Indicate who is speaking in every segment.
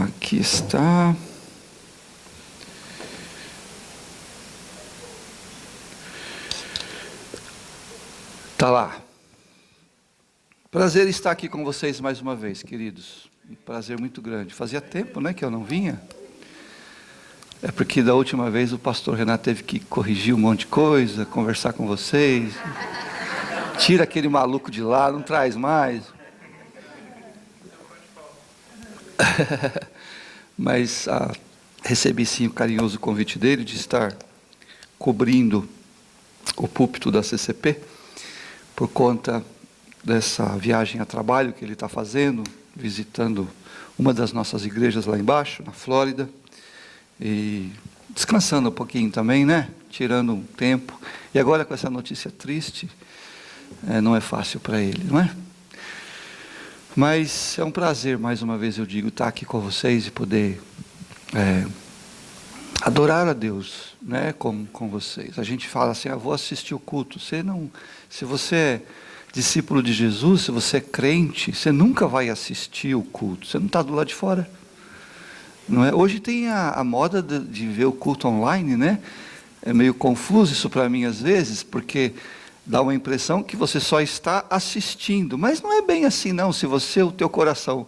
Speaker 1: Aqui está. Está lá. Prazer estar aqui com vocês mais uma vez, queridos. Um prazer muito grande. Fazia tempo, né, que eu não vinha. É porque da última vez o pastor Renato teve que corrigir um monte de coisa, conversar com vocês. Tira aquele maluco de lá, não traz mais. Mas recebi sim o carinhoso convite dele de estar cobrindo o púlpito da CCP, por conta dessa viagem a trabalho que ele está fazendo, visitando uma das nossas igrejas lá embaixo, na Flórida, e descansando um pouquinho também, né? Tirando um tempo. E agora com essa notícia triste, não é fácil para ele, não é? Mas é um prazer, mais uma vez eu digo, estar aqui com vocês e poder adorar a Deus, né, com vocês. A gente fala assim, vou assistir o culto. Se você é discípulo de Jesus, se você é crente, você nunca vai assistir o culto. Você não está do lado de fora. Não é? Hoje tem a moda de ver o culto online, né? É meio confuso isso para mim às vezes, porque dá uma impressão que você só está assistindo, mas não é bem assim não. Se o teu coração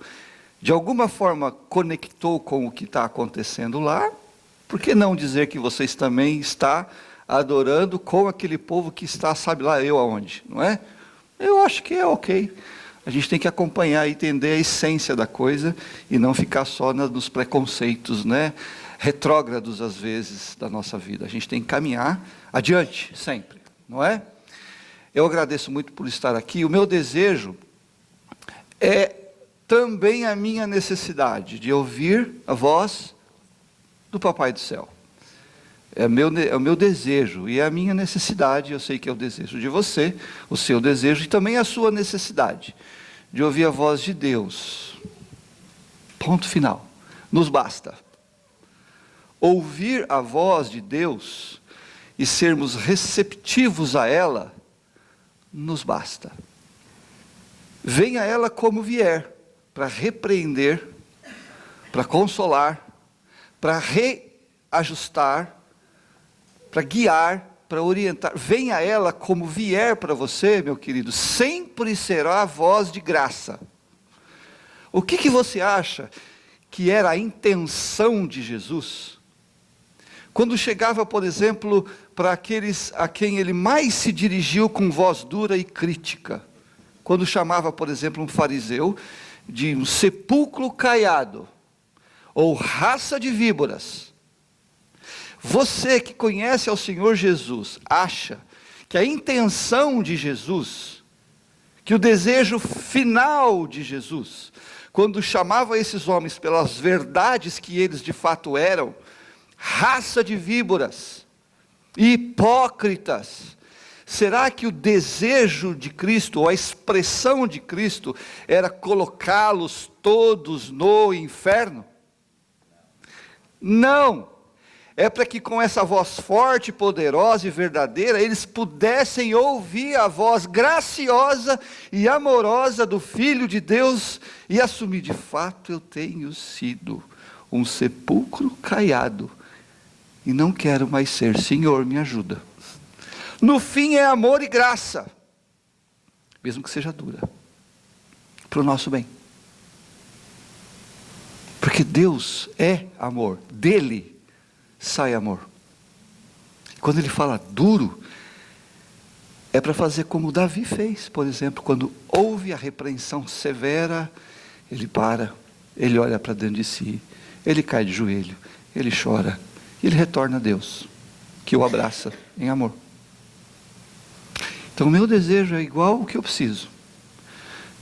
Speaker 1: de alguma forma conectou com o que está acontecendo lá, por que não dizer que vocês também está adorando com aquele povo que está, sabe lá eu aonde, não é? Eu acho que é ok. A gente tem que acompanhar e entender a essência da coisa e não ficar só nos preconceitos, né, retrógrados às vezes da nossa vida. A gente tem que caminhar adiante sempre, não é? Eu agradeço muito por estar aqui. O meu desejo é também a minha necessidade de ouvir a voz do Papai do Céu. É o meu desejo e é a minha necessidade. Eu sei que é o desejo de você, o seu desejo e também a sua necessidade de ouvir a voz de Deus. Ponto final. Nos basta. Ouvir a voz de Deus e sermos receptivos a ela, nos basta. Venha ela como vier, para repreender, para consolar, para reajustar, para guiar, para orientar. Venha ela como vier para você, meu querido, sempre será a voz de graça. O que você acha que era a intenção de Jesus? Quando chegava, por exemplo, para aqueles a quem ele mais se dirigiu com voz dura e crítica. Quando chamava, por exemplo, um fariseu de um sepulcro caiado, ou raça de víboras. Você que conhece ao Senhor Jesus, acha que a intenção de Jesus, que o desejo final de Jesus, quando chamava esses homens pelas verdades que eles de fato eram, raça de víboras, hipócritas, será que o desejo de Cristo, ou a expressão de Cristo, era colocá-los todos no inferno? Não, é para que com essa voz forte, poderosa e verdadeira, eles pudessem ouvir a voz graciosa e amorosa do Filho de Deus, e assumir, de fato eu tenho sido um sepulcro caiado, e não quero mais ser, Senhor me ajuda. No fim é amor e graça, mesmo que seja dura, para o nosso bem. Porque Deus é amor, dele sai amor. Quando ele fala duro, é para fazer como Davi fez, por exemplo, quando ouve a repreensão severa, ele para, ele olha para dentro de si, ele cai de joelho, ele chora, ele retorna a Deus, que o abraça em amor. Então o meu desejo é igual o que eu preciso,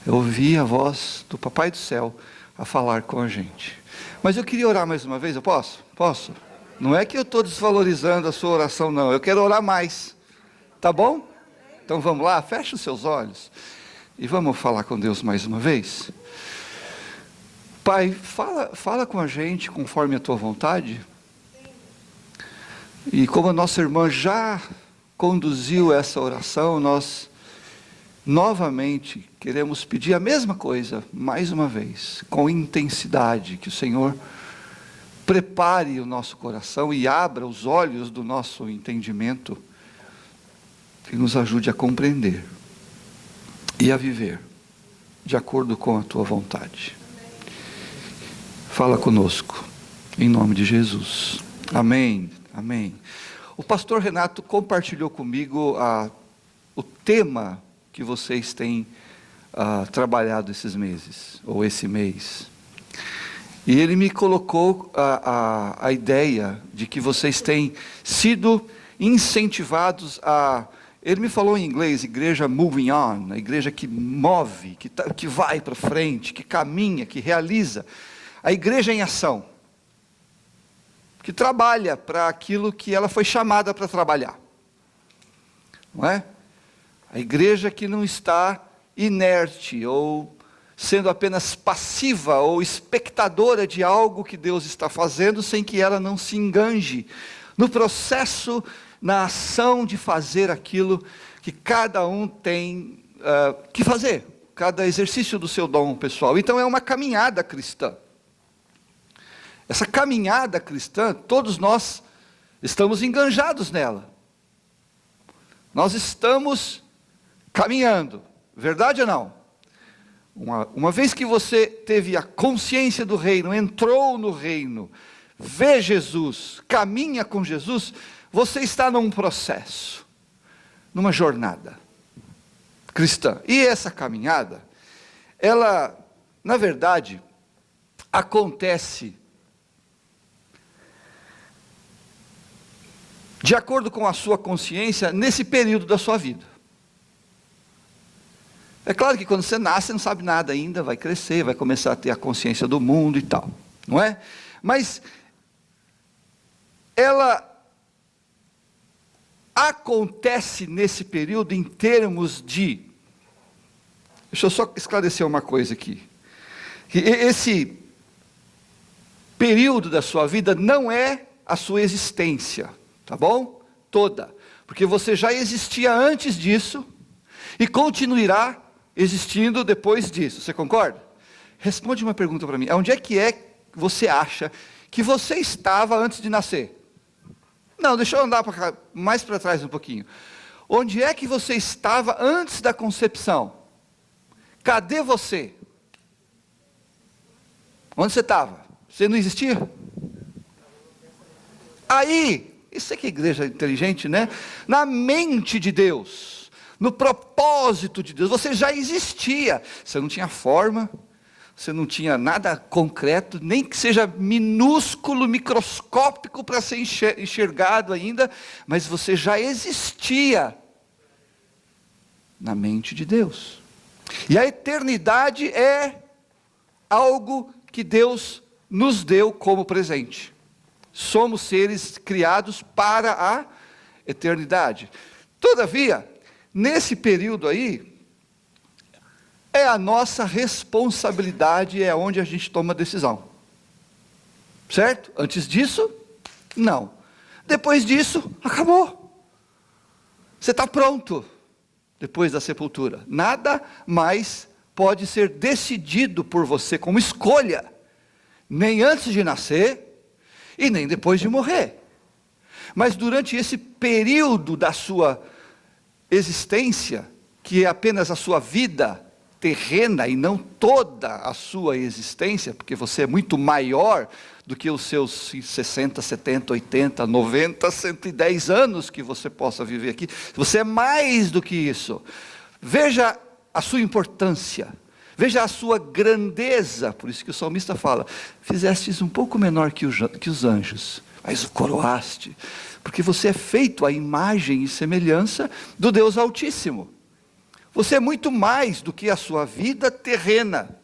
Speaker 1: é ouvir a voz do Papai do Céu a falar com a gente. Mas eu queria orar mais uma vez, eu posso? Posso? Não é que eu estou desvalorizando a sua oração não, eu quero orar mais, tá bom? Então vamos lá, fecha os seus olhos e vamos falar com Deus mais uma vez. Pai, fala com a gente conforme a tua vontade. E como a nossa irmã já conduziu essa oração, nós novamente queremos pedir a mesma coisa, mais uma vez, com intensidade, que o Senhor prepare o nosso coração e abra os olhos do nosso entendimento, que nos ajude a compreender e a viver de acordo com a Tua vontade. Fala conosco, em nome de Jesus. Amém, amém. O pastor Renato compartilhou comigo o tema que vocês têm trabalhado esses meses, ou esse mês. E ele me colocou a ideia de que vocês têm sido incentivados a... Ele me falou em inglês, igreja moving on, a igreja que move, que vai para frente, que caminha, que realiza. A igreja em ação, que trabalha para aquilo que ela foi chamada para trabalhar. Não é? A igreja que não está inerte, ou sendo apenas passiva, ou espectadora de algo que Deus está fazendo, sem que ela não se enganje no processo, na ação de fazer aquilo que cada um tem que fazer, cada exercício do seu dom pessoal. Então é uma caminhada cristã. Essa caminhada cristã, todos nós estamos enganjados nela. Nós estamos caminhando, verdade ou não? Uma vez que você teve a consciência do reino, entrou no reino, vê Jesus, caminha com Jesus, você está num processo, numa jornada cristã. E essa caminhada, ela, na verdade, acontece de acordo com a sua consciência, nesse período da sua vida. É claro que quando você nasce, você não sabe nada ainda, vai crescer, vai começar a ter a consciência do mundo e tal, não é? Mas, ela acontece nesse período em termos de... Deixa eu só esclarecer uma coisa aqui. Que esse período da sua vida não é a sua existência. Tá bom? Toda. Porque você já existia antes disso e continuará existindo depois disso. Você concorda? Responde uma pergunta para mim. Onde é que você acha que você estava antes de nascer? Não, deixa eu andar mais para trás um pouquinho. Onde é que você estava antes da concepção? Cadê você? Onde você estava? Você não existia? Aí... Isso é que é igreja inteligente, né? Na mente de Deus, no propósito de Deus, você já existia. Você não tinha forma, você não tinha nada concreto, nem que seja minúsculo, microscópico para ser enxergado ainda, mas você já existia na mente de Deus. E a eternidade é algo que Deus nos deu como presente. Somos seres criados para a eternidade. Todavia, nesse período aí, é a nossa responsabilidade, é onde a gente toma decisão. Certo? Antes disso, não. Depois disso, acabou. Você está pronto, depois da sepultura. Nada mais pode ser decidido por você como escolha, nem antes de nascer, e nem depois de morrer. Mas durante esse período da sua existência, que é apenas a sua vida terrena e não toda a sua existência, porque você é muito maior do que os seus 60, 70, 80, 90, 110 anos que você possa viver aqui. Você é mais do que isso. Veja a sua importância. Veja a sua grandeza, por isso que o salmista fala, fizestes um pouco menor que os anjos, mas o coroaste, porque você é feito à imagem e semelhança do Deus Altíssimo. Você é muito mais do que a sua vida terrena.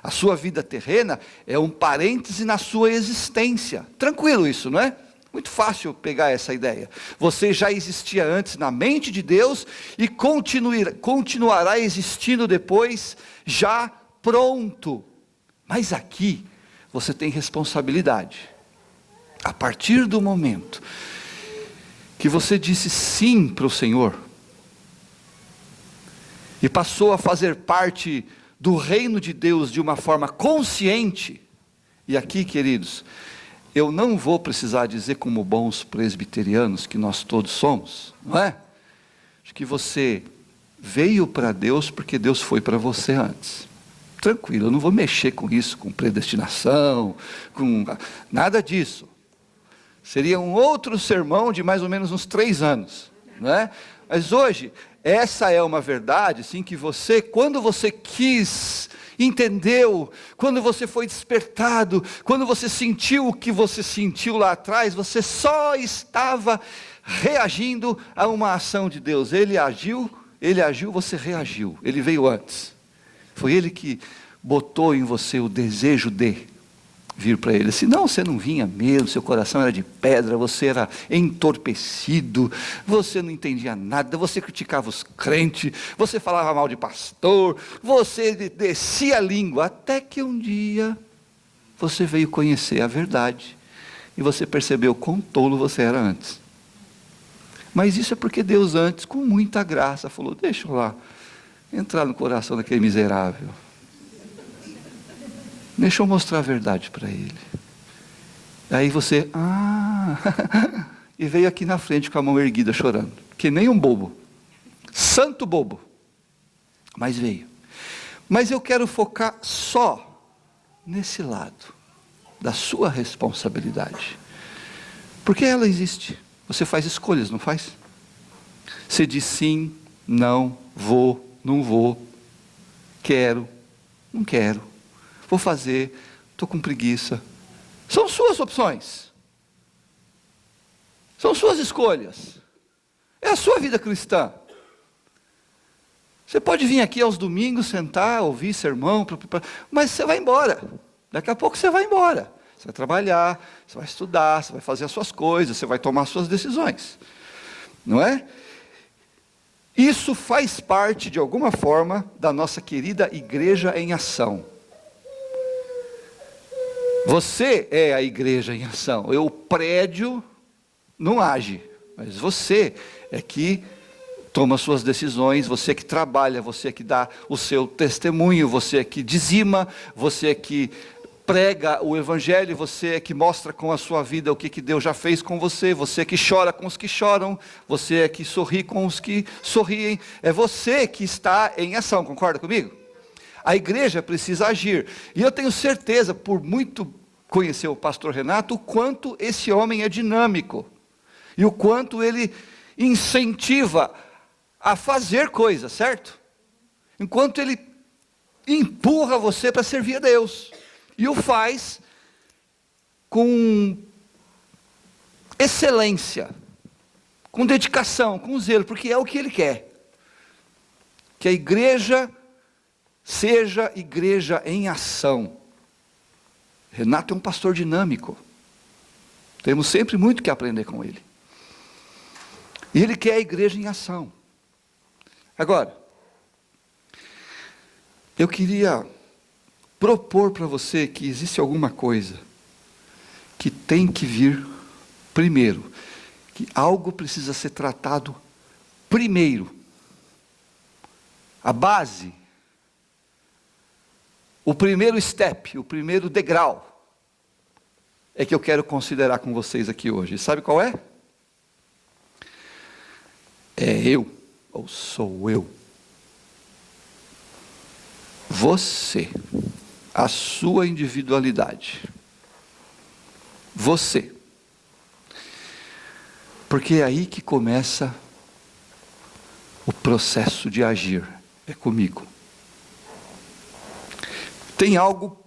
Speaker 1: A sua vida terrena é um parêntese na sua existência. Tranquilo isso, não é? Muito fácil pegar essa ideia. Você já existia antes na mente de Deus e continuará existindo depois, já pronto. Mas aqui você tem responsabilidade. A partir do momento que você disse sim para o Senhor, e passou a fazer parte do reino de Deus de uma forma consciente, e aqui, queridos, eu não vou precisar dizer como bons presbiterianos que nós todos somos, não é? Acho que você veio para Deus porque Deus foi para você antes. Tranquilo, eu não vou mexer com isso, com predestinação, com nada disso. Seria um outro sermão de mais ou menos uns 3 anos, não é? Mas hoje, essa é uma verdade, sim, que você, quando você quis, entendeu, quando você foi despertado, quando você sentiu o que você sentiu lá atrás, você só estava reagindo a uma ação de Deus. Ele agiu, você reagiu. Ele veio antes. Foi Ele que botou em você o desejo de vir para Ele. Senão você não vinha mesmo, seu coração era de pedra, você era entorpecido, você não entendia nada, você criticava os crentes, você falava mal de pastor, você descia a língua, até que um dia você veio conhecer a verdade, e você percebeu quão tolo você era antes. Mas isso é porque Deus antes, com muita graça, falou, deixa eu lá, entrar no coração daquele miserável. Deixa eu mostrar a verdade para ele. Aí você, e veio aqui na frente com a mão erguida chorando, que nem um bobo, santo bobo, mas veio. Mas eu quero focar só nesse lado, da sua responsabilidade, porque ela existe, você faz escolhas, não faz? Você diz sim, não, vou, não vou, quero, não quero, vou fazer, estou com preguiça. São suas opções. São suas escolhas. É a sua vida cristã. Você pode vir aqui aos domingos, sentar, ouvir sermão, mas você vai embora. Daqui a pouco você vai embora. Você vai trabalhar, você vai estudar, você vai fazer as suas coisas, você vai tomar as suas decisões. Não é? Isso faz parte, de alguma forma, da nossa querida igreja em ação. Você é a igreja em ação. O prédio não age, mas você é que toma suas decisões, você é que trabalha, você é que dá o seu testemunho, você é que dizima, você é que prega o evangelho, você é que mostra com a sua vida o que Deus já fez com você, você é que chora com os que choram, você é que sorri com os que sorriem, é você que está em ação, concorda comigo? A igreja precisa agir, e eu tenho certeza, por muito conhecer o pastor Renato, o quanto esse homem é dinâmico, e o quanto ele incentiva a fazer coisas, certo? Enquanto ele empurra você para servir a Deus, e o faz com excelência, com dedicação, com zelo, porque é o que ele quer, que a igreja seja igreja em ação. Renato é um pastor dinâmico, temos sempre muito que aprender com ele, e ele quer a igreja em ação. Agora, eu queria propor para você que existe alguma coisa que tem que vir primeiro, que algo precisa ser tratado primeiro. A base, o primeiro step, o primeiro degrau, é que eu quero considerar com vocês aqui hoje. Sabe qual é? É eu, ou sou eu. Você, a sua individualidade. Você. Porque é aí que começa o processo de agir. É comigo. Tem algo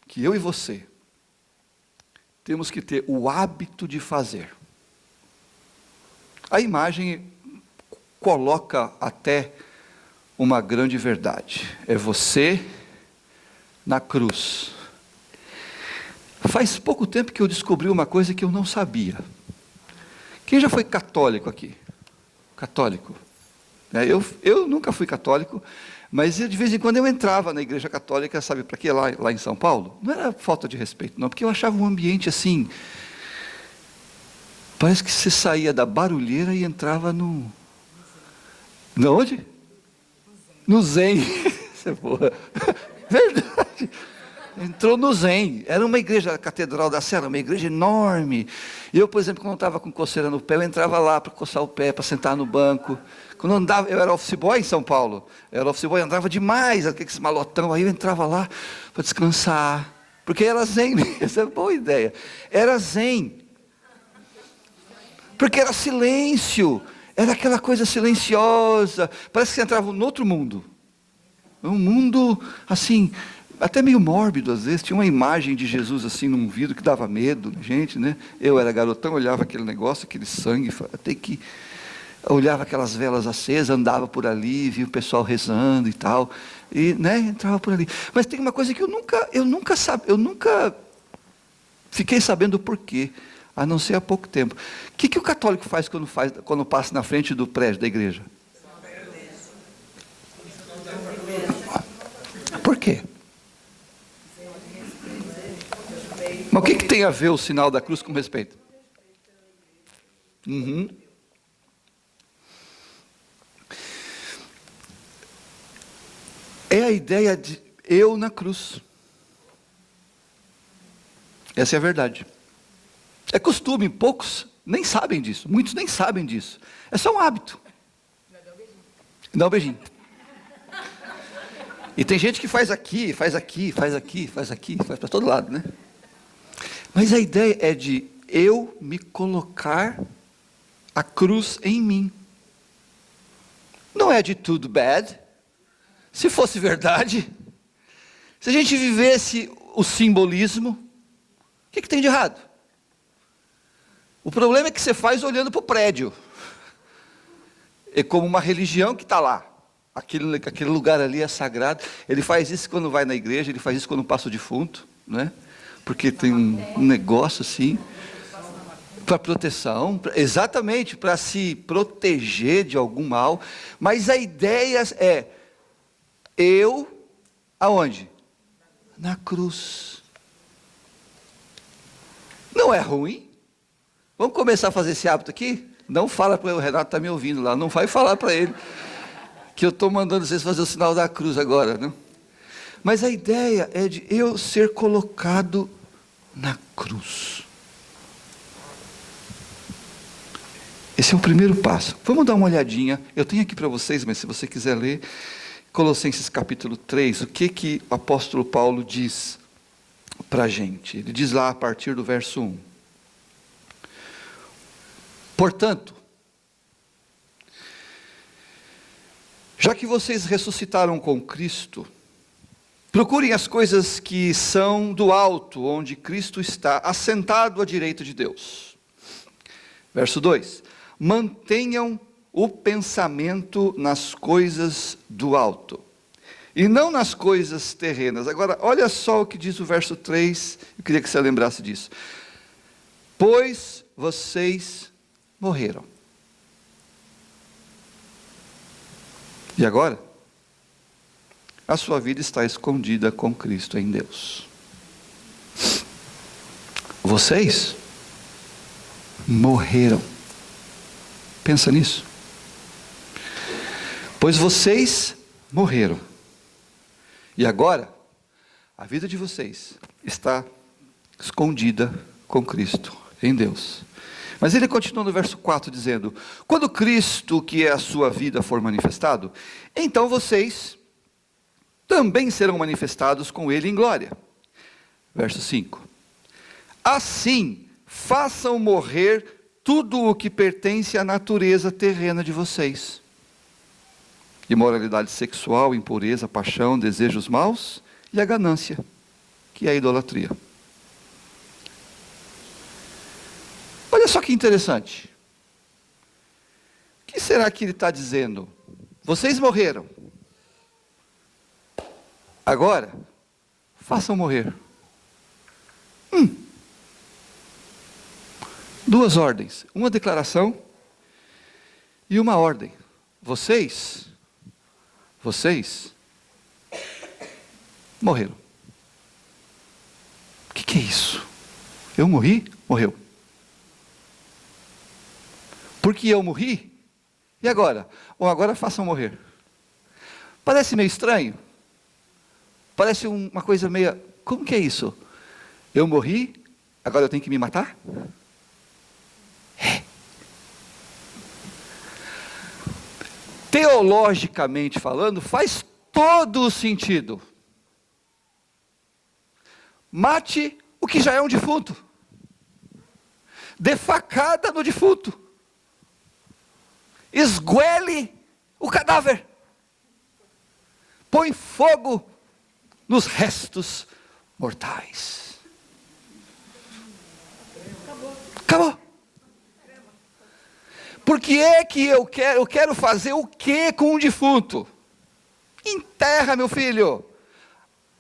Speaker 1: que eu e você temos que ter o hábito de fazer. A imagem coloca até uma grande verdade. É você na cruz. Faz pouco tempo que eu descobri uma coisa que eu não sabia. Quem já foi católico aqui? Católico? Eu nunca fui católico, mas de vez em quando eu entrava na igreja católica, sabe para quê? Lá em São Paulo. Não era falta de respeito, não, porque eu achava um ambiente assim, parece que você saía da barulheira e entrava no... Onde? No Zen. Isso é boa. Verdade. Entrou no Zen. Era uma igreja, a Catedral da Sé, era uma igreja enorme. E eu, por exemplo, quando eu estava com coceira no pé, eu entrava lá para coçar o pé, para sentar no banco. Quando eu andava, eu era office boy em São Paulo. Eu era office boy, andava demais, aqueles malotão. Aí eu entrava lá para descansar. Porque era Zen, essa é uma boa ideia. Era Zen. Porque era silêncio. Era aquela coisa silenciosa. Parece que você entrava em outro mundo. Um mundo, assim, até meio mórbido às vezes. Tinha uma imagem de Jesus assim num vidro que dava medo na gente, né? Eu era garotão, olhava aquele negócio, aquele sangue, até que olhava aquelas velas acesas, andava por ali, via o pessoal rezando e tal, e, né, entrava por ali. Mas tem uma coisa que eu nunca fiquei sabendo o porquê, a não ser há pouco tempo. O que o católico faz quando passa na frente do prédio da igreja? Por quê? Mas o que tem a ver o sinal da cruz com respeito? Uhum. É a ideia de eu na cruz. Essa é a verdade. É costume, poucos nem sabem disso, muitos nem sabem disso. É só um hábito. Dá um beijinho. E tem gente que faz aqui, faz para todo lado, né? Mas a ideia é de eu me colocar a cruz em mim. Não é de tudo bad. Se fosse verdade, se a gente vivesse o simbolismo, o que tem de errado? O problema é que você faz olhando para o prédio. É como uma religião que está lá. Aquele lugar ali é sagrado. Ele faz isso quando vai na igreja, ele faz isso quando passa o defunto, né? Porque tem um negócio assim, para proteção, exatamente, para se proteger de algum mal. Mas a ideia é, eu, aonde? Na cruz. Não é ruim? Vamos começar a fazer esse hábito aqui? Não fala para ele, o Renato está me ouvindo lá, não vai falar para ele que eu estou mandando vocês fazer o sinal da cruz agora, não? Mas a ideia é de eu ser colocado na cruz. Esse é o primeiro passo. Vamos dar uma olhadinha, eu tenho aqui para vocês, mas se você quiser ler, Colossenses capítulo 3, o que o apóstolo Paulo diz para a gente? Ele diz lá a partir do verso 1. Portanto, já que vocês ressuscitaram com Cristo, procurem as coisas que são do alto, onde Cristo está assentado à direita de Deus. Verso 2. Mantenham o pensamento nas coisas do alto, e não nas coisas terrenas. Agora, olha só o que diz o verso 3, eu queria que você lembrasse disso. Pois vocês morreram. E agora? A sua vida está escondida com Cristo em Deus. Vocês morreram. Pensa nisso. Pois vocês morreram. E agora, a vida de vocês está escondida com Cristo em Deus. Mas ele continua no verso 4 dizendo: quando Cristo, que é a sua vida, for manifestado, então vocês também serão manifestados com ele em glória. Verso 5. Assim, façam morrer tudo o que pertence à natureza terrena de vocês: imoralidade sexual, impureza, paixão, desejos maus e a ganância, que é a idolatria. Olha só que interessante. O que será que ele está dizendo? Vocês morreram. Agora, façam morrer. Duas ordens. Uma declaração e uma ordem. Vocês morreram. O que é isso? Eu morri? Morreu. Porque eu morri? E agora? Bom, agora façam morrer. Parece meio estranho? Parece uma coisa meio... Como que é isso? Eu morri, agora eu tenho que me matar? É. Teologicamente falando, faz todo o sentido. Mate o que já é um defunto. Dê facada no defunto. Esguele o cadáver. Põe fogo nos restos mortais. Acabou. Por que é que eu quero fazer o que com um defunto? Enterra, meu filho.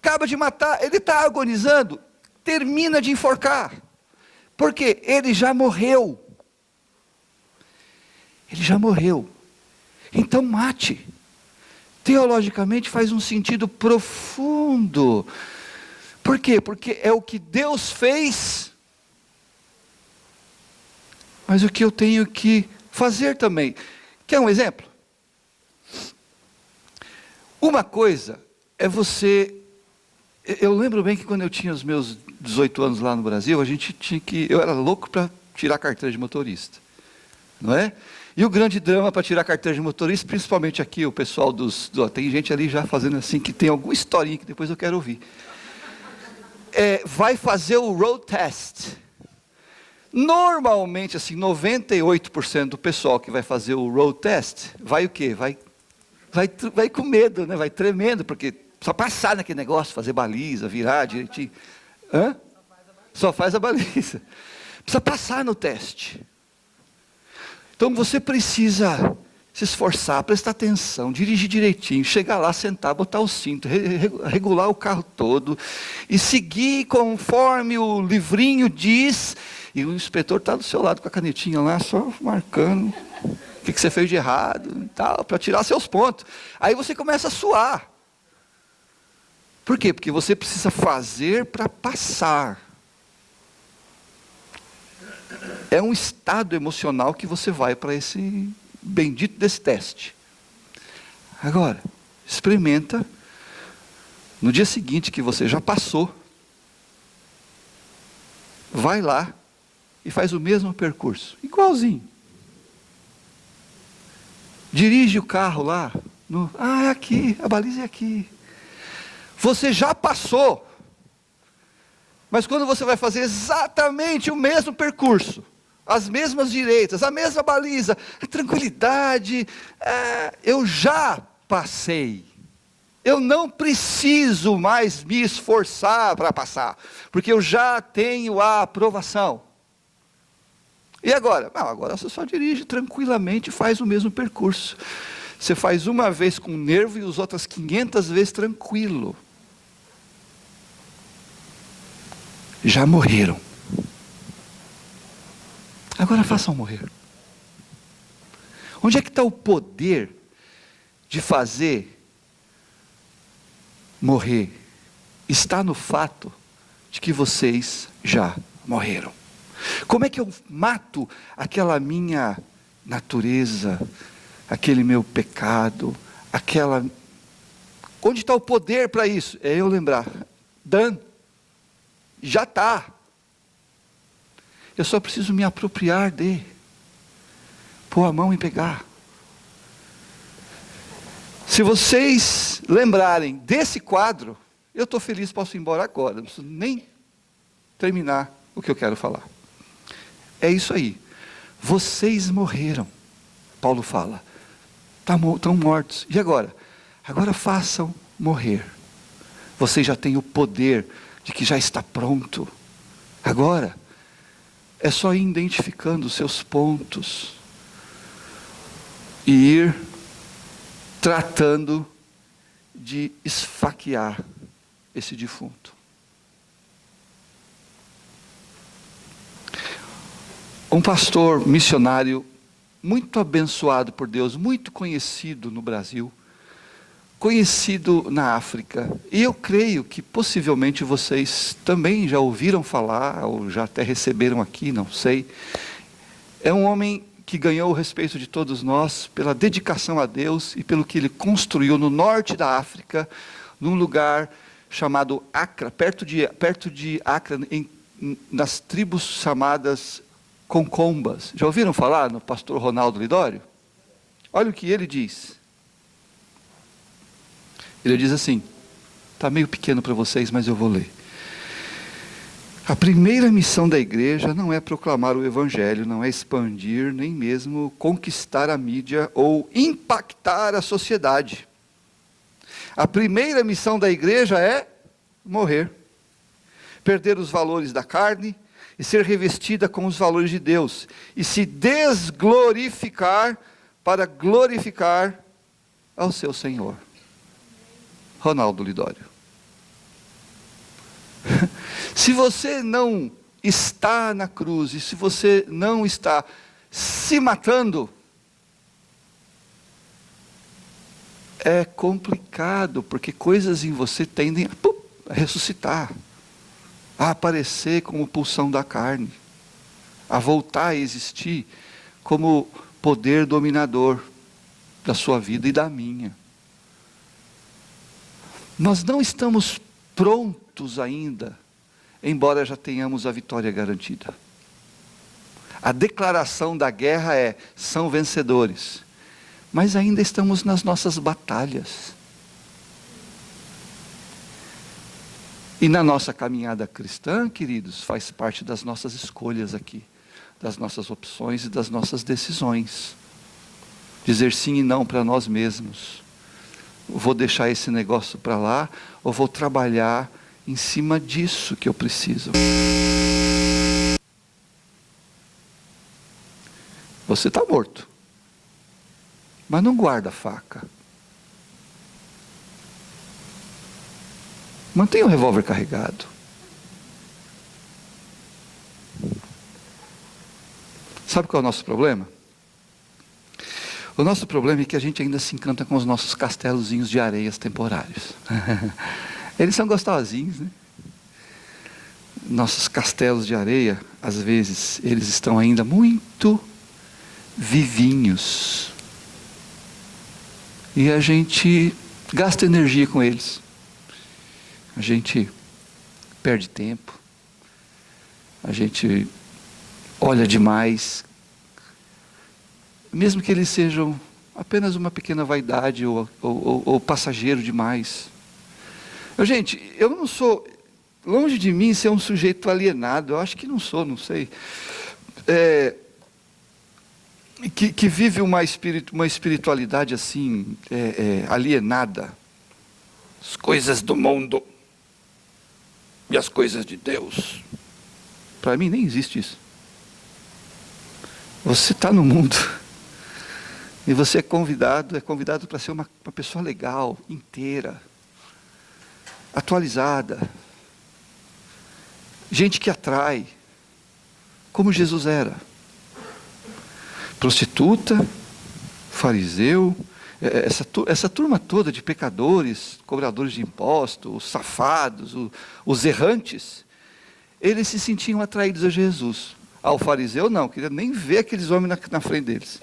Speaker 1: Acaba de matar, ele está agonizando, termina de enforcar. Por quê? Ele já morreu. Ele já morreu. Então mate. Teologicamente faz um sentido profundo. Por quê? Porque é o que Deus fez, mas o que eu tenho que fazer também. Quer um exemplo? Uma coisa é você... Eu lembro bem que quando eu tinha os meus 18 anos lá no Brasil, a gente tinha que... Eu era louco para tirar a carteira de motorista. Não é? E o grande drama para tirar a carteira de motorista, principalmente aqui, o pessoal tem gente ali já fazendo assim, que tem alguma historinha que depois eu quero ouvir. Vai fazer o road test. Normalmente, assim, 98% do pessoal que vai fazer o road test, vai o quê? Vai com medo, né? Vai tremendo, porque precisa passar naquele negócio, fazer baliza, virar direitinho. Hã? Só faz a baliza. Precisa passar no teste. Então você precisa se esforçar, prestar atenção, dirigir direitinho, chegar lá, sentar, botar o cinto, regular o carro todo e seguir conforme o livrinho diz. E o inspetor está do seu lado com a canetinha lá, só marcando o que você fez de errado e tal, para tirar seus pontos. Aí você começa a suar. Por quê? Porque você precisa fazer para passar. É um estado emocional que você vai para esse bendito desse teste. Agora, experimenta no dia seguinte que você já passou, vai lá e faz o mesmo percurso, igualzinho. Dirige o carro lá, é aqui, a baliza é aqui. Você já passou, mas quando você vai fazer exatamente o mesmo percurso, as mesmas direitas, a mesma baliza, a tranquilidade, eu já passei. Eu não preciso mais me esforçar para passar, porque eu já tenho a aprovação. E agora? Agora você só dirige tranquilamente e faz o mesmo percurso. Você faz uma vez com nervo e as outras 500 vezes tranquilo. Já morreram. Agora façam morrer. Onde é que está o poder de fazer morrer? Está no fato de que vocês já morreram. Como é que eu mato aquela minha natureza, aquele meu pecado, Onde está o poder para isso? É eu lembrar, já está. Eu só preciso me apropriar pôr a mão e pegar. Se vocês lembrarem desse quadro, eu estou feliz, posso ir embora agora, não preciso nem terminar o que eu quero falar. É isso aí. Vocês morreram, Paulo fala. Estão mortos. E agora? Agora façam morrer. Vocês já têm o poder de que já está pronto. Agora, é só ir identificando os seus pontos e ir tratando de esfaquear esse defunto. Um pastor missionário muito abençoado por Deus, muito conhecido no Brasil, conhecido na África, e eu creio que possivelmente vocês também já ouviram falar, ou já até receberam aqui, não sei. É um homem que ganhou o respeito de todos nós pela dedicação a Deus e pelo que ele construiu no norte da África, num lugar chamado Accra, perto de Accra, nas tribos chamadas Concombas. Já ouviram falar no pastor Ronaldo Lidório? Olha o que ele diz. Ele diz assim, está meio pequeno para vocês, mas eu vou ler. A primeira missão da igreja não é proclamar o evangelho, não é expandir, nem mesmo conquistar a mídia ou impactar a sociedade. A primeira missão da igreja é morrer, perder os valores da carne e ser revestida com os valores de Deus, e se desglorificar para glorificar ao seu Senhor. Ronaldo Lidório. Se você não está na cruz, e se você não está se matando, é complicado, porque coisas em você tendem a ressuscitar, a aparecer como pulsão da carne, a voltar a existir como poder dominador da sua vida e da minha. Nós não estamos prontos ainda, embora já tenhamos a vitória garantida. A declaração da guerra é: são vencedores, mas ainda estamos nas nossas batalhas. E na nossa caminhada cristã, queridos, faz parte das nossas escolhas aqui, das nossas opções e das nossas decisões. Dizer sim e não para nós mesmos. Vou deixar esse negócio para lá, ou vou trabalhar em cima disso que eu preciso. Você está morto, mas não guarda a faca. Mantenha o revólver carregado. Sabe qual é o nosso problema? O nosso problema é que a gente ainda se encanta com os nossos castelozinhos de areias temporários. Eles são gostosinhos, né? Nossos castelos de areia, às vezes, eles estão ainda muito vivinhos. E a gente gasta energia com eles. A gente perde tempo. A gente olha demais. Mesmo que eles sejam apenas uma pequena vaidade ou passageiro demais. Gente, eu não sou, longe de mim ser um sujeito alienado, eu acho que não sou, não sei. Que vive uma espiritualidade assim, alienada. As coisas do mundo e as coisas de Deus. Para mim nem existe isso. Você está no mundo. E você é convidado para ser uma pessoa legal, inteira, atualizada. Gente que atrai, como Jesus era. Prostituta, fariseu, essa turma toda de pecadores, cobradores de impostos, os safados, os errantes, eles se sentiam atraídos a Jesus. O fariseu não, queria nem ver aqueles homens na frente deles.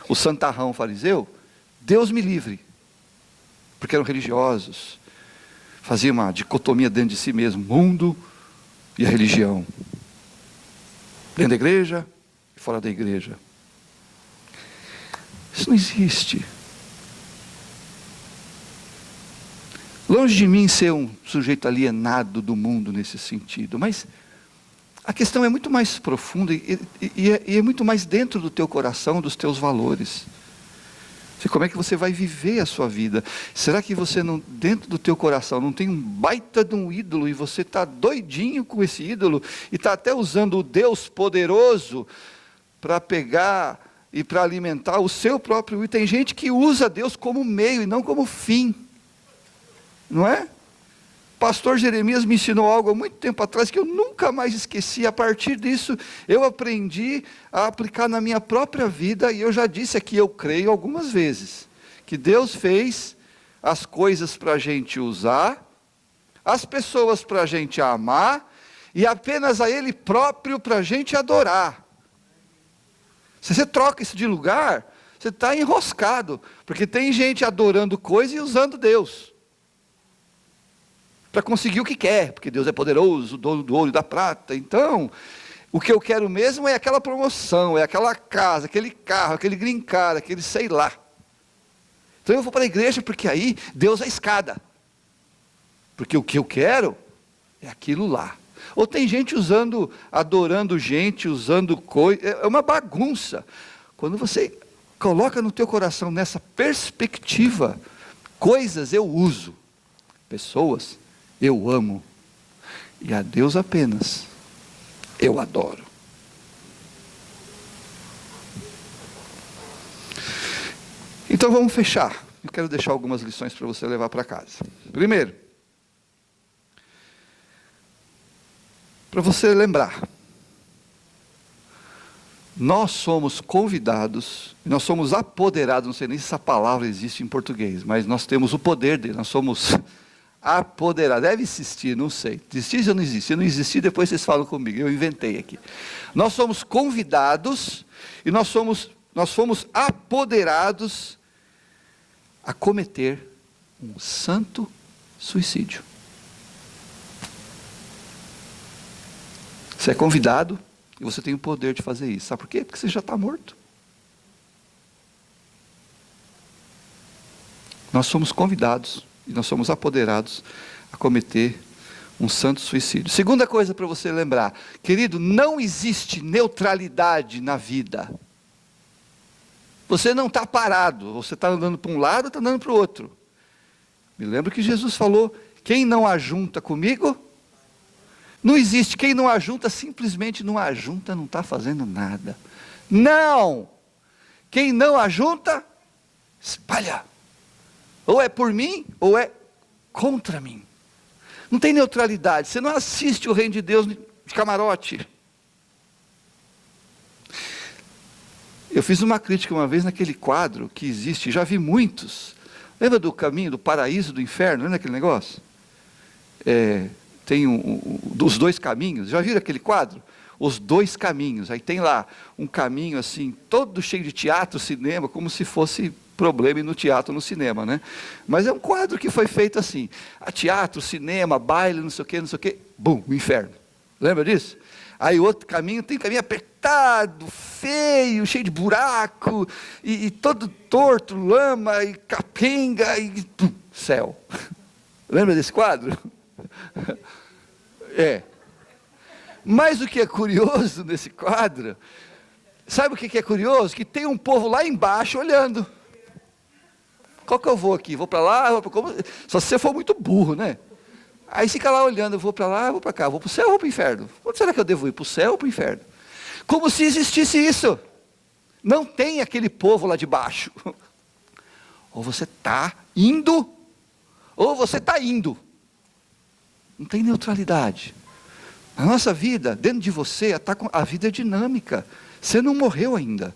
Speaker 1: O santarrão fariseu, Deus me livre, porque eram religiosos, faziam uma dicotomia dentro de si mesmo, mundo e a religião, dentro da igreja e fora da igreja. Isso não existe. Longe de mim ser um sujeito alienado do mundo nesse sentido, mas a questão é muito mais profunda e é muito mais dentro do teu coração, dos teus valores. Como é que você vai viver a sua vida? Será que você, não, dentro do teu coração, não tem um baita de um ídolo e você está doidinho com esse ídolo e está até usando o Deus poderoso para pegar e para alimentar o seu próprio ídolo? Tem gente que usa Deus como meio e não como fim. Não é? Pastor Jeremias me ensinou algo há muito tempo atrás que eu nunca mais esqueci. A partir disso, eu aprendi a aplicar na minha própria vida, e eu já disse aqui, eu creio algumas vezes, que Deus fez as coisas para a gente usar, as pessoas para a gente amar, e apenas a Ele próprio para a gente adorar. Se você troca isso de lugar, você está enroscado. Porque tem gente adorando coisa e usando Deus. Para conseguir o que quer. Porque Deus é poderoso, o dono do ouro e da prata. Então, o que eu quero mesmo é aquela promoção, é aquela casa, aquele carro, aquele green card, aquele sei lá. Então eu vou para a igreja porque aí Deus é a escada. Porque o que eu quero é aquilo lá. Ou tem gente usando, adorando gente, usando coisa, é uma bagunça. Quando você coloca no teu coração nessa perspectiva, coisas eu uso, pessoas eu amo, e a Deus apenas eu adoro. Então vamos fechar. Eu quero deixar algumas lições para você levar para casa. Primeiro, para você lembrar, nós somos convidados, nós somos apoderados, não sei nem se essa palavra existe em português, mas nós temos o poder dele, nós somos apoderados, deve existir, não sei, existe ou não existe? Se não existir, depois vocês falam comigo, eu inventei aqui. Nós somos convidados e nós fomos apoderados a cometer um santo suicídio. Você é convidado e você tem o poder de fazer isso. Sabe por quê? Porque você já está morto. Nós somos convidados e nós somos apoderados a cometer um santo suicídio. Segunda coisa para você lembrar, querido, não existe neutralidade na vida. Você não está parado, você está andando para um lado, está andando para o outro. Me lembro que Jesus falou, quem não ajunta comigo, não existe, quem não ajunta, simplesmente não ajunta, não está fazendo nada. Não! Quem não ajunta, espalha. Ou é por mim, ou é contra mim. Não tem neutralidade, você não assiste o reino de Deus de camarote. Eu fiz uma crítica uma vez naquele quadro que existe, já vi muitos. Lembra do caminho, do paraíso, do inferno, lembra aquele negócio? Tem os dois caminhos, já viram aquele quadro? Os dois caminhos, aí tem lá um caminho assim, todo cheio de teatro, cinema, como se fosse problema ir no teatro, no cinema, né? Mas é um quadro que foi feito assim, teatro, cinema, baile, não sei o que, bum, o inferno. Lembra disso? Aí outro caminho, tem caminho apertado, feio, cheio de buraco, e todo torto, lama, e capenga, e pum, céu. Lembra desse quadro? Mas o que é curioso nesse quadro, sabe o que é curioso? Que tem um povo lá embaixo olhando. Qual que eu vou aqui? Vou para lá? Só se você for muito burro, né? Aí fica lá olhando, eu vou para lá, eu vou para cá, vou para o céu ou vou para o inferno? Onde será que eu devo ir? Para o céu ou para o inferno? Como se existisse isso. Não tem aquele povo lá de baixo. Ou você está indo, ou você está indo. Não tem neutralidade. Na nossa vida, dentro de você, a vida é dinâmica. Você não morreu ainda.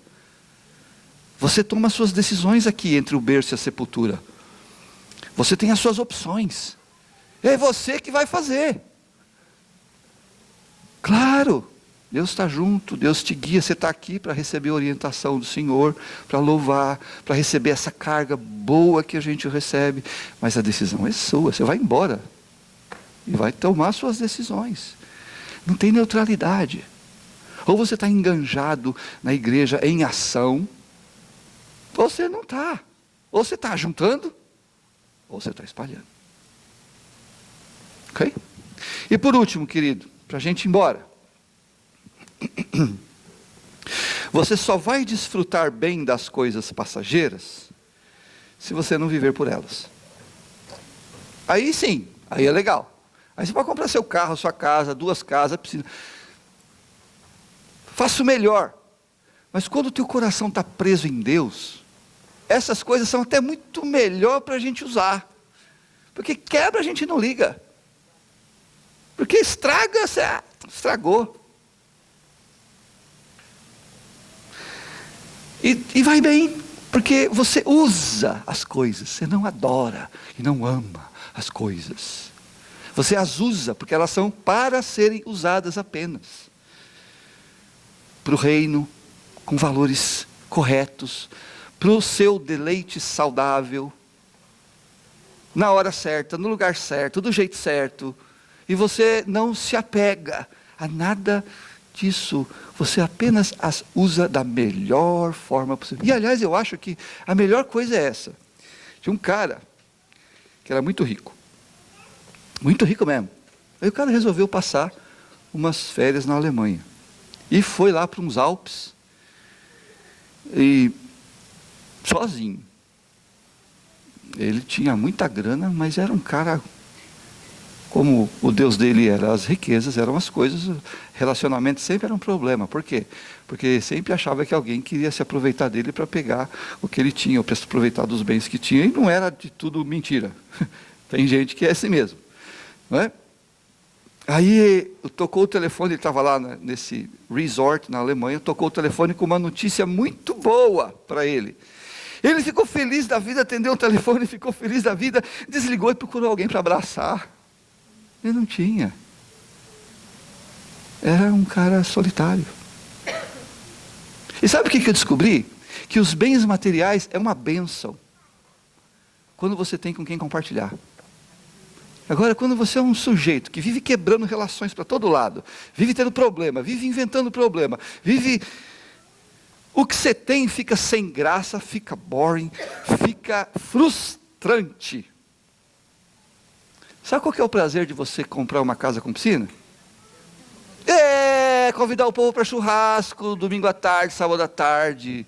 Speaker 1: Você toma suas decisões aqui entre o berço e a sepultura. Você tem as suas opções. É você que vai fazer. Claro, Deus está junto, Deus te guia, você está aqui para receber a orientação do Senhor, para louvar, para receber essa carga boa que a gente recebe. Mas a decisão é sua, você vai embora. E vai tomar suas decisões. Não tem neutralidade. Ou você está enganjado na igreja em ação, ou você não está. Ou você está juntando, ou você está espalhando. Ok? E por último, querido, para a gente ir embora. Você só vai desfrutar bem das coisas passageiras se você não viver por elas. Aí sim, aí é legal. Aí você pode comprar seu carro, sua casa, 2 casas, piscina. Faça o melhor. Mas quando o teu coração está preso em Deus, essas coisas são até muito melhor para a gente usar. Porque quebra, a gente não liga. Porque estraga, estragou. E vai bem, porque você usa as coisas, você não adora e não ama as coisas. Você as usa porque elas são para serem usadas apenas. Para o reino, com valores corretos, para o seu deleite saudável, na hora certa, no lugar certo, do jeito certo, e você não se apega a nada disso, você apenas as usa da melhor forma possível. E aliás, eu acho que a melhor coisa é essa. Tinha um cara que era muito rico mesmo. Aí o cara resolveu passar umas férias na Alemanha, e foi lá para uns Alpes, e sozinho. Ele tinha muita grana, mas era um cara, como o Deus dele era as riquezas, eram as coisas, relacionamento sempre era um problema. Por quê? Porque sempre achava que alguém queria se aproveitar dele para pegar o que ele tinha, ou para se aproveitar dos bens que tinha, e não era de tudo mentira. Tem gente que é assim mesmo, não é? Aí tocou o telefone, ele estava lá nesse resort na Alemanha, tocou o telefone com uma notícia muito boa para ele. Ele ficou feliz da vida, atendeu o telefone, ficou feliz da vida, desligou e procurou alguém para abraçar. Ele não tinha. Era um cara solitário. E sabe o que eu descobri? Que os bens materiais é uma bênção, quando você tem com quem compartilhar. Agora, quando você é um sujeito que vive quebrando relações para todo lado, vive tendo problema, vive inventando problema, vive... O que você tem fica sem graça, fica boring, fica frustrante. Sabe qual que é o prazer de você comprar uma casa com piscina? É convidar o povo para churrasco, domingo à tarde, sábado à tarde.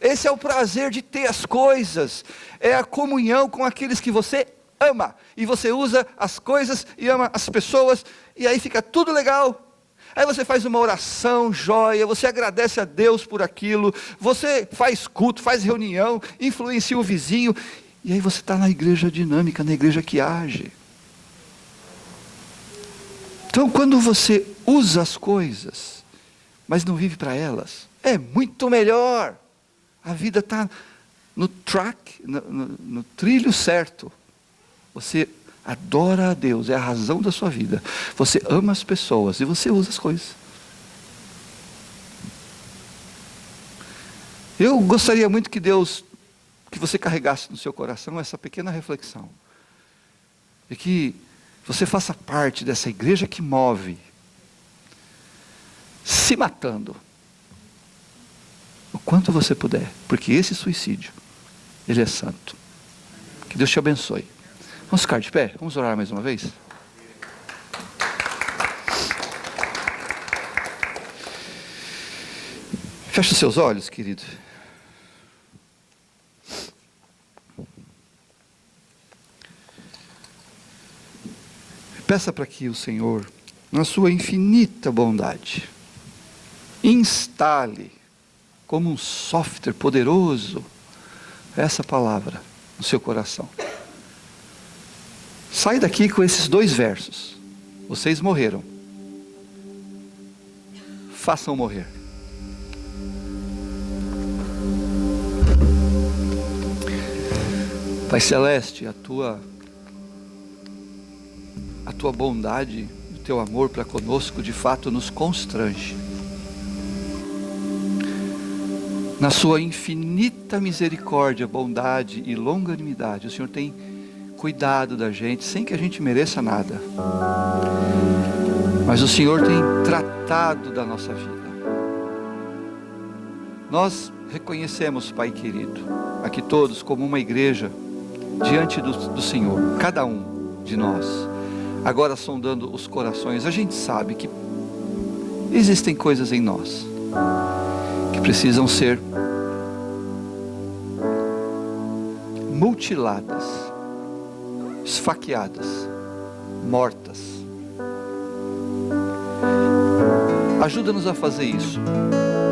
Speaker 1: Esse é o prazer de ter as coisas. É a comunhão com aqueles que você ama. E você usa as coisas e ama as pessoas. E aí fica tudo legal. Aí você faz uma oração, joia, você agradece a Deus por aquilo, você faz culto, faz reunião, influencia o vizinho, e aí você está na igreja dinâmica, na igreja que age. Então, quando você usa as coisas, mas não vive para elas, é muito melhor. A vida está no track, no trilho certo. Você adora a Deus, é a razão da sua vida. Você ama as pessoas e você usa as coisas. Eu gostaria muito que você carregasse no seu coração essa pequena reflexão. E que você faça parte dessa igreja que move, se matando, o quanto você puder. Porque esse suicídio, ele é santo. Que Deus te abençoe. Vamos ficar de pé? Vamos orar mais uma vez? Feche os seus olhos, querido. Peça para que o Senhor, na sua infinita bondade, instale como um software poderoso essa palavra no seu coração. Sai daqui com esses 2 versos. Vocês morreram. Façam morrer. Pai Celeste, a tua bondade, o teu amor para conosco, de fato nos constrange. Na sua infinita misericórdia, bondade e longanimidade, o Senhor tem cuidado da gente, sem que a gente mereça nada. Mas o Senhor tem tratado da nossa vida. Nós reconhecemos, Pai querido, aqui todos como uma igreja, diante do Senhor, cada um de nós, agora sondando os corações, a gente sabe que existem coisas em nós, que precisam ser mutiladas, esfaqueadas, mortas. Ajuda-nos a fazer isso.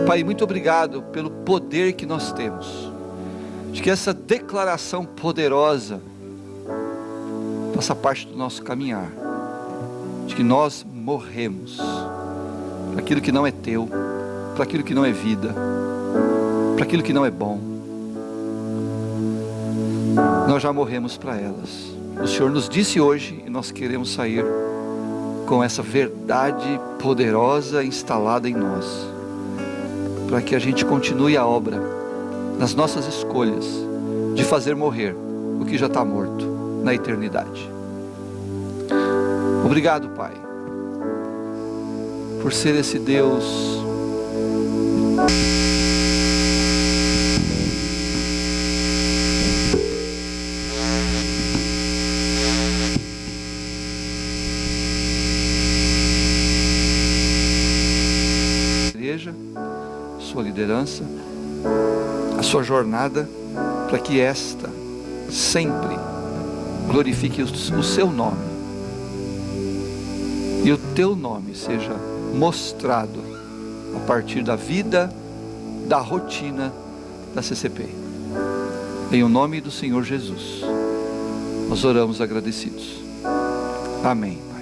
Speaker 1: Pai, muito obrigado pelo poder que nós temos, de que essa declaração poderosa faça parte do nosso caminhar, de que nós morremos para aquilo que não é teu, para aquilo que não é vida, para aquilo que não é bom. Nós já morremos para elas. O Senhor nos disse hoje e nós queremos sair com essa verdade poderosa instalada em nós. para que a gente continue a obra nas nossas escolhas de fazer morrer o que já está morto na eternidade. Obrigado, Pai, por ser esse Deus igreja, sua liderança, a sua jornada, para que esta sempre glorifique o seu nome e o teu nome seja mostrado a partir da vida, da rotina da CCP. Em o nome do Senhor Jesus, nós oramos agradecidos. Amém.